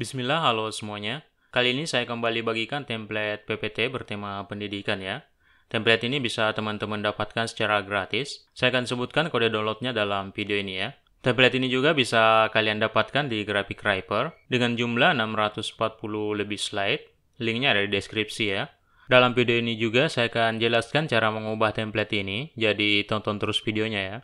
Bismillah, halo semuanya. Kali ini saya kembali bagikan template PPT bertema pendidikan ya. Template ini bisa teman-teman dapatkan secara gratis. Saya akan sebutkan kode downloadnya dalam video ini ya. Template ini juga bisa kalian dapatkan di Graphic Writer dengan jumlah 640 lebih slide. Linknya ada di deskripsi ya. Dalam video ini juga saya akan jelaskan cara mengubah template ini, jadi tonton terus videonya ya.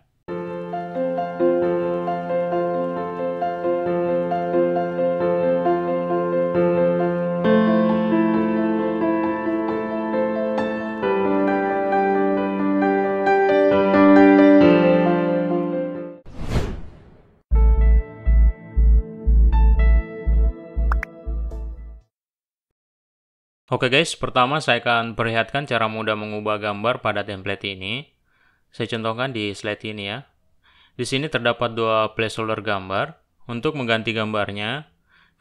Oke guys, pertama saya akan perlihatkan cara mudah mengubah gambar pada template ini. Saya contohkan di slide ini ya. Di sini terdapat dua placeholder gambar. Untuk mengganti gambarnya,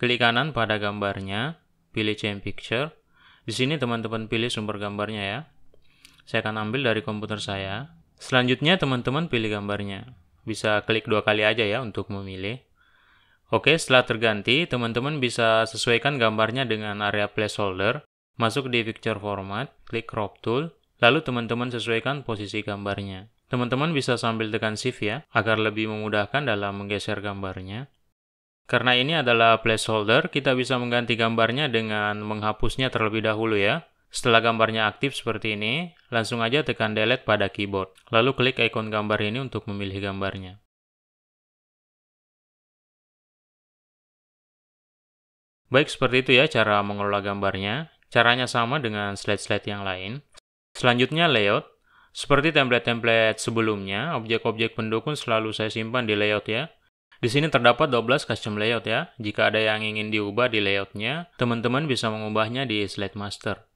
klik kanan pada gambarnya, pilih Change Picture. Di sini teman-teman pilih sumber gambarnya ya. Saya akan ambil dari komputer saya. Selanjutnya teman-teman pilih gambarnya. Bisa klik dua kali aja ya untuk memilih. Oke, setelah terganti, teman-teman bisa sesuaikan gambarnya dengan area placeholder. Masuk di Picture Format, klik Crop Tool, lalu teman-teman sesuaikan posisi gambarnya. Teman-teman bisa sambil tekan Shift ya, agar lebih memudahkan dalam menggeser gambarnya. Karena ini adalah placeholder, kita bisa mengganti gambarnya dengan menghapusnya terlebih dahulu ya. Setelah gambarnya aktif seperti ini, langsung aja tekan Delete pada keyboard. Lalu klik ikon gambar ini untuk memilih gambarnya. Baik, seperti itu ya cara mengelola gambarnya. Caranya sama dengan slide-slide yang lain. Selanjutnya layout. Seperti template-template sebelumnya, objek-objek pendukung selalu saya simpan di layout ya. Di sini terdapat 12 custom layout ya. Jika ada yang ingin diubah di layoutnya, teman-teman bisa mengubahnya di slide master.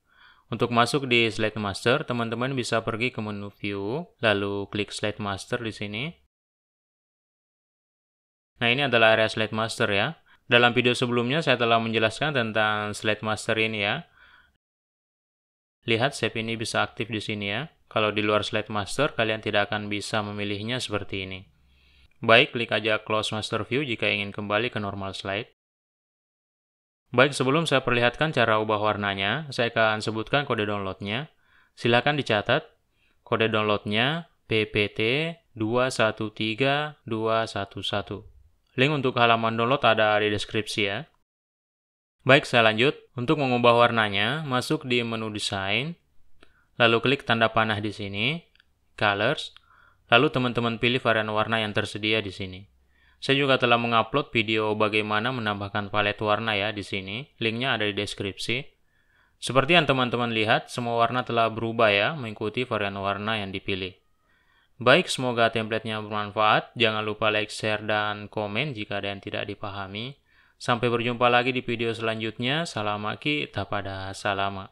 Untuk masuk di slide master, teman-teman bisa pergi ke menu view, lalu klik slide master di sini. Nah, ini adalah area slide master ya. Dalam video sebelumnya saya telah menjelaskan tentang slide master ini ya. Lihat shape ini bisa aktif di sini ya. Kalau di luar slide master, kalian tidak akan bisa memilihnya seperti ini. Baik, klik aja close master view jika ingin kembali ke normal slide. Baik, sebelum saya perlihatkan cara ubah warnanya, saya akan sebutkan kode downloadnya. Silakan dicatat. Kode downloadnya PPT 213211. Link untuk halaman download ada di deskripsi ya. Baik, saya lanjut. Untuk mengubah warnanya, masuk di menu Design, lalu klik tanda panah di sini, Colors, lalu teman-teman pilih varian warna yang tersedia di sini. Saya juga telah mengupload video bagaimana menambahkan palet warna ya di sini. Linknya ada di deskripsi. Seperti yang teman-teman lihat, semua warna telah berubah ya, mengikuti varian warna yang dipilih. Baik, semoga templatenya bermanfaat. Jangan lupa like, share, dan komen jika ada yang tidak dipahami. Sampai berjumpa lagi di video selanjutnya. Salam Aki, tapada salama.